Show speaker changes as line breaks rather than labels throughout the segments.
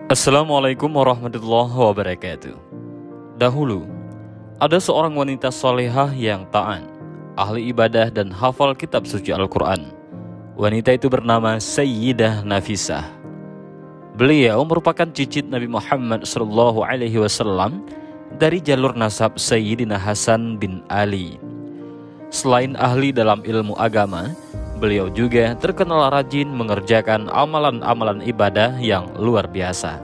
Assalamualaikum warahmatullahi wabarakatuh. Dahulu, ada seorang wanita solehah yang taat, ahli ibadah dan hafal kitab suci Al-Quran. Wanita itu bernama Sayyidah Nafisah. Beliau merupakan cicit Nabi Muhammad SAW dari jalur nasab Sayyidina Hasan bin Ali. Selain ahli dalam ilmu agama, beliau juga terkenal rajin mengerjakan amalan-amalan ibadah yang luar biasa.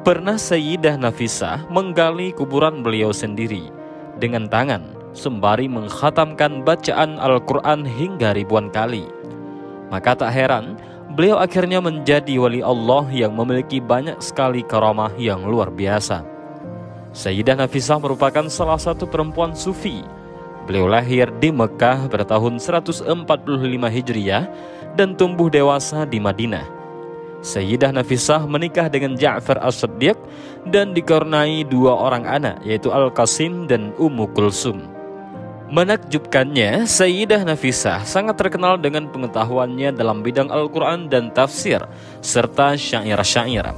Pernah Sayyidah Nafisah menggali kuburan beliau sendiri dengan tangan sembari mengkhatamkan bacaan Al-Quran hingga ribuan kali. Maka tak heran, beliau akhirnya menjadi wali Allah yang memiliki banyak sekali karamah yang luar biasa. Sayyidah Nafisah merupakan salah satu perempuan sufi. Beliau lahir di Mekah pada tahun 145 Hijriah dan tumbuh dewasa di Madinah. Sayyidah Nafisah menikah dengan Ja'far As-Siddiq dan dikaruniai dua orang anak, yaitu Al-Qasim dan Ummu Kulsum. Menakjubkannya, Sayyidah Nafisah sangat terkenal dengan pengetahuannya dalam bidang Al-Quran dan tafsir, serta syair-syair.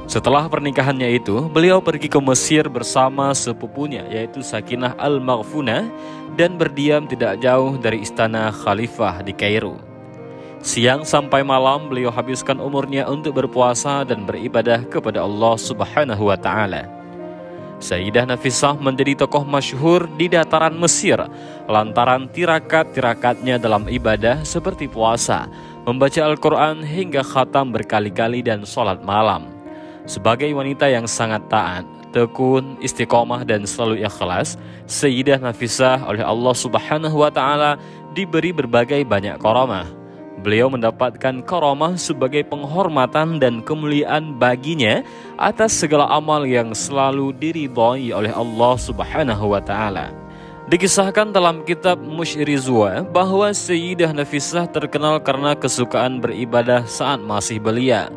Setelah pernikahannya itu, beliau pergi ke Mesir bersama sepupunya, yaitu Sakinah Al-Maghfunah, dan berdiam tidak jauh dari istana Khalifah di Kairo. Siang sampai malam beliau habiskan umurnya untuk berpuasa dan beribadah kepada Allah Subhanahu wa Ta'ala. Sayyidah Nafisah menjadi tokoh masyhur di dataran Mesir lantaran tirakat-tirakatnya dalam ibadah seperti puasa, membaca Al-Quran hingga khatam berkali-kali dan sholat malam. Sebagai wanita yang sangat taat, tekun, istiqomah dan selalu ikhlas, Sayyidah Nafisah oleh Allah Subhanahu wa Ta'ala diberi berbagai banyak karamah. Beliau mendapatkan karamah sebagai penghormatan dan kemuliaan baginya atas segala amal yang selalu diridhai oleh Allah Subhanahu wa Ta'ala. Dikisahkan dalam kitab Mushrizwa bahwa Sayyidah Nafisah terkenal karena kesukaan beribadah saat masih belia.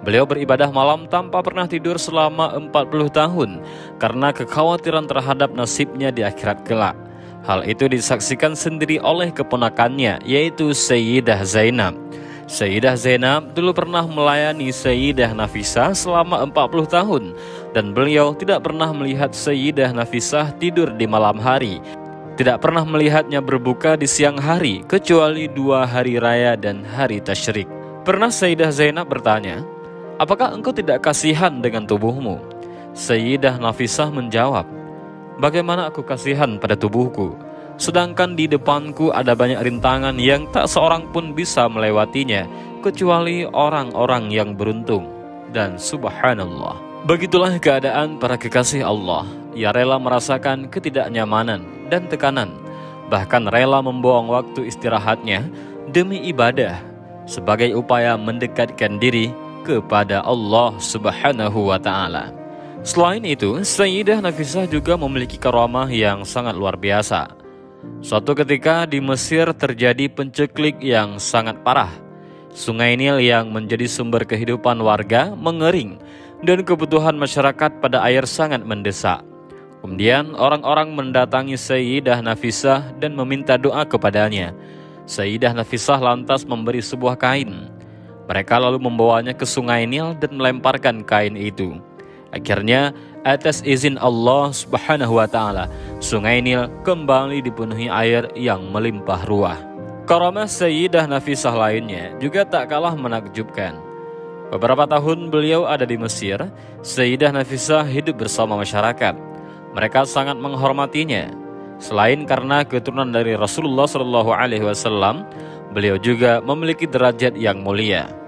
Beliau beribadah malam tanpa pernah tidur selama 40 tahun karena kekhawatiran terhadap nasibnya di akhirat kelak. Hal itu disaksikan sendiri oleh keponakannya, yaitu Sayyidah Zainab. Sayyidah Zainab dulu pernah melayani Sayyidah Nafisah selama 40 tahun dan beliau tidak pernah melihat Sayyidah Nafisah tidur di malam hari, tidak pernah melihatnya berbuka di siang hari kecuali 2 hari raya dan hari tasyrik. Pernah Sayyidah Zainab bertanya, "Apakah engkau tidak kasihan dengan tubuhmu?" Sayyidah Nafisah menjawab, "Bagaimana aku kasihan pada tubuhku, sedangkan di depanku ada banyak rintangan yang tak seorang pun bisa melewatinya, kecuali orang-orang yang beruntung." Dan subhanallah, begitulah keadaan para kekasih Allah. Ia rela merasakan ketidaknyamanan dan tekanan, bahkan rela membuang waktu istirahatnya demi ibadah, sebagai upaya mendekatkan diri kepada Allah Subhanahu wa Ta'ala. Selain itu, Sayyidah Nafisah juga memiliki karamah yang sangat luar biasa. Suatu ketika di Mesir terjadi penceklik yang sangat parah. Sungai Nil yang menjadi sumber kehidupan warga mengering dan kebutuhan masyarakat pada air sangat mendesak. Kemudian orang-orang mendatangi Sayyidah Nafisah dan meminta doa kepadanya. Sayyidah Nafisah lantas memberi sebuah kain. Mereka lalu membawanya ke Sungai Nil dan melemparkan kain itu. Akhirnya, atas izin Allah Subhanahu wa Ta'ala, Sungai Nil kembali dipenuhi air yang melimpah ruah. Karamah Sayyidah Nafisah lainnya juga tak kalah menakjubkan. Beberapa tahun beliau ada di Mesir, Sayyidah Nafisah hidup bersama masyarakat. Mereka sangat menghormatinya. Selain karena keturunan dari Rasulullah SAW, beliau juga memiliki derajat yang mulia.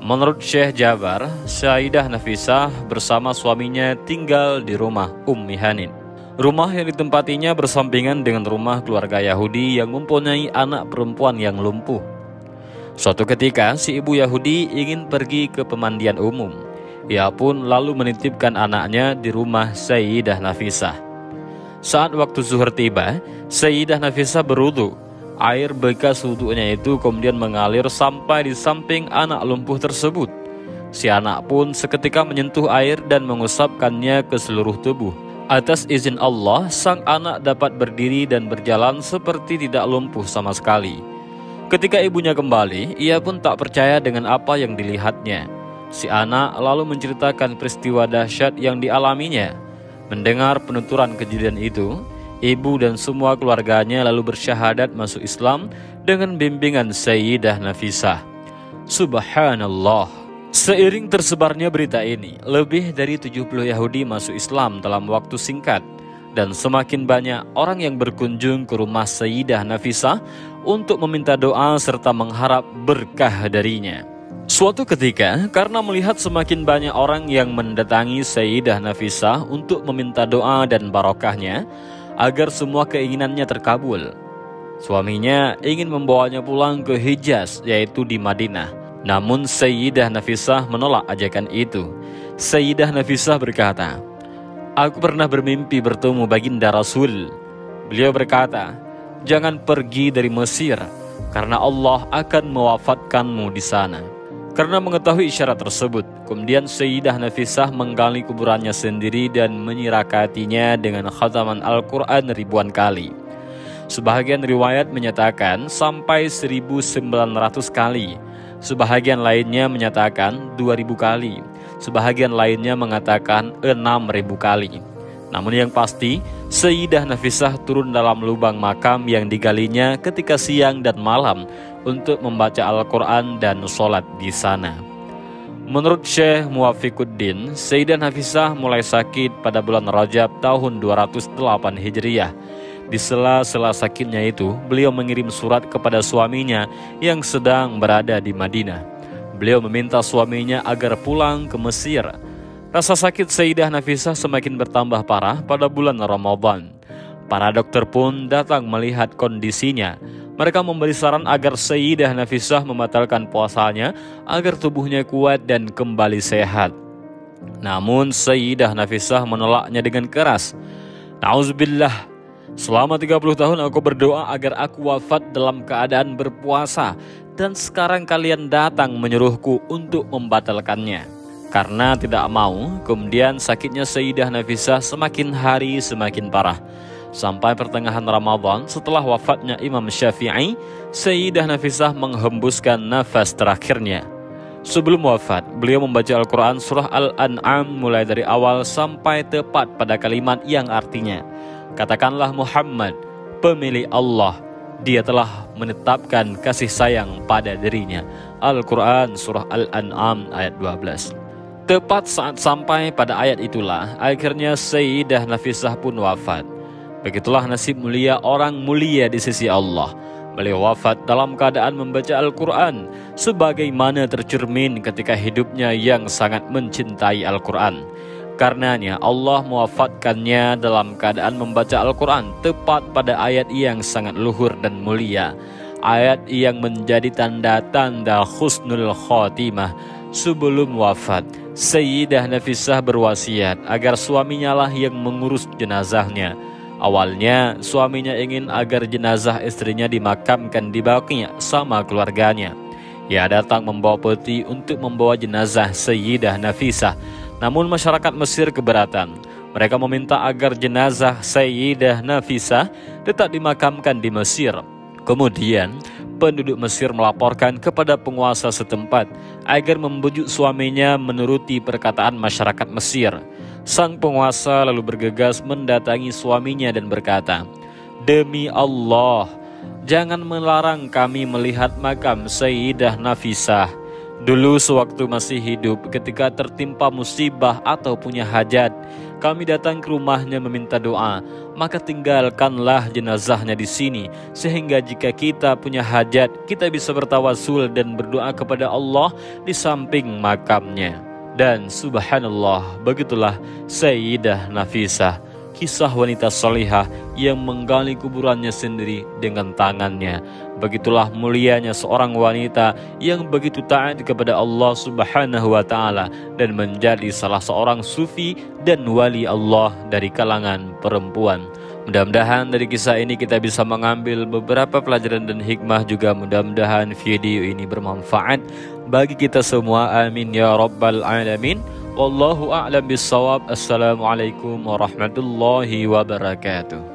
Menurut Syekh Jabar, Sayyidah Nafisah bersama suaminya tinggal di rumah Ummi Hanin. Rumah yang ditempatinya bersampingan dengan rumah keluarga Yahudi yang mempunyai anak perempuan yang lumpuh. Suatu ketika, si ibu Yahudi ingin pergi ke pemandian umum. Ia pun lalu menitipkan anaknya di rumah Sayyidah Nafisah. Saat waktu zuhur tiba, Sayyidah Nafisah berwudu. Air bekas wudunya itu kemudian mengalir sampai di samping anak lumpuh tersebut. Si anak pun seketika menyentuh air dan mengusapkannya ke seluruh tubuh. Atas izin Allah, sang anak dapat berdiri dan berjalan seperti tidak lumpuh sama sekali. Ketika ibunya kembali, ia pun tak percaya dengan apa yang dilihatnya. Si anak lalu menceritakan peristiwa dahsyat yang dialaminya. Mendengar penuturan kejadian itu, ibu dan semua keluarganya lalu bersyahadat masuk Islam dengan bimbingan Sayyidah Nafisah. Subhanallah. Seiring tersebarnya berita ini, lebih dari 70 Yahudi masuk Islam dalam waktu singkat. Dan semakin banyak orang yang berkunjung ke rumah Sayyidah Nafisah untuk meminta doa serta mengharap berkah darinya. Suatu ketika, karena melihat semakin banyak orang yang mendatangi Sayyidah Nafisah untuk meminta doa dan barokahnya agar semua keinginannya terkabul, suaminya ingin membawanya pulang ke Hijaz, yaitu di Madinah. Namun Sayyidah Nafisah menolak ajakan itu. Sayyidah Nafisah berkata, "Aku pernah bermimpi bertemu baginda Rasul. Beliau berkata, jangan pergi dari Mesir, karena Allah akan mewafatkanmu di sana." Karena mengetahui isyarat tersebut, kemudian Sayyidah Nafisah menggali kuburannya sendiri dan menyirakatinya dengan khataman Al-Quran ribuan kali. Sebahagian riwayat menyatakan sampai 1900 kali. Sebahagian lainnya menyatakan 2000 kali. Sebahagian lainnya mengatakan 6000 kali. Namun yang pasti, Sayyidah Nafisah turun dalam lubang makam yang digalinya ketika siang dan malam untuk membaca Al-Quran dan sholat di sana. Menurut Syekh Muwafiquddin, Sayyidah Nafisah mulai sakit pada bulan Rajab tahun 208 Hijriah. Di sela-sela sakitnya itu, beliau mengirim surat kepada suaminya yang sedang berada di Madinah. Beliau meminta suaminya agar pulang ke Mesir. Rasa sakit Sayyidah Nafisah semakin bertambah parah pada bulan Ramadan. Para dokter pun datang melihat kondisinya. Mereka memberi saran agar Sayyidah Nafisah membatalkan puasanya agar tubuhnya kuat dan kembali sehat. Namun Sayyidah Nafisah menolaknya dengan keras. "Nauzubillah, selama 30 tahun aku berdoa agar aku wafat dalam keadaan berpuasa, dan sekarang kalian datang menyuruhku untuk membatalkannya." Karena tidak mau, kemudian sakitnya Sayyidah Nafisah semakin hari semakin parah. Sampai pertengahan Ramadan setelah wafatnya Imam Syafi'i, Sayyidah Nafisah menghembuskan nafas terakhirnya. Sebelum wafat, beliau membaca Al-Quran surah Al-An'am mulai dari awal sampai tepat pada kalimat yang artinya, "Katakanlah Muhammad, pemilih Allah, Dia telah menetapkan kasih sayang pada dirinya." Al-Quran surah Al-An'am ayat 12. Tepat saat sampai pada ayat itulah, akhirnya Sayyidah Nafisah pun wafat. Begitulah nasib mulia orang mulia di sisi Allah. Beliau wafat dalam keadaan membaca Al-Quran, sebagaimana tercermin ketika hidupnya yang sangat mencintai Al-Quran. Karenanya Allah mewafatkannya dalam keadaan membaca Al-Quran tepat pada ayat yang sangat luhur dan mulia. Ayat yang menjadi tanda-tanda husnul khotimah. Sebelum wafat, Sayyidah Nafisah berwasiat agar suaminya lah yang mengurus jenazahnya. Awalnya, suaminya ingin agar jenazah istrinya dimakamkan di Baqi' sama keluarganya. Ia datang membawa peti untuk membawa jenazah Sayyidah Nafisah. Namun masyarakat Mesir keberatan. Mereka meminta agar jenazah Sayyidah Nafisah tetap dimakamkan di Mesir. Kemudian, penduduk Mesir melaporkan kepada penguasa setempat agar membujuk suaminya menuruti perkataan masyarakat Mesir. Sang penguasa lalu bergegas mendatangi suaminya dan berkata, "Demi Allah, jangan melarang kami melihat makam Sayyidah Nafisah. Dulu sewaktu masih hidup, ketika tertimpa musibah atau punya hajat, kami datang ke rumahnya meminta doa, maka tinggalkanlah jenazahnya di sini, sehingga jika kita punya hajat, kita bisa bertawasul dan berdoa kepada Allah di samping makamnya." Dan subhanallah, begitulah Sayyidah Nafisah, kisah wanita salihah yang menggali kuburannya sendiri dengan tangannya. Begitulah mulianya seorang wanita yang begitu taat kepada Allah Subhanahu wa ta'ala dan menjadi salah seorang sufi dan wali Allah dari kalangan perempuan. Mudah-mudahan dari kisah ini kita bisa mengambil beberapa pelajaran dan hikmah, juga mudah-mudahan video ini bermanfaat bagi kita semua. Amin ya rabbal alamin. Wallahu a'lam bissawab. Assalamualaikum warahmatullahi wabarakatuh.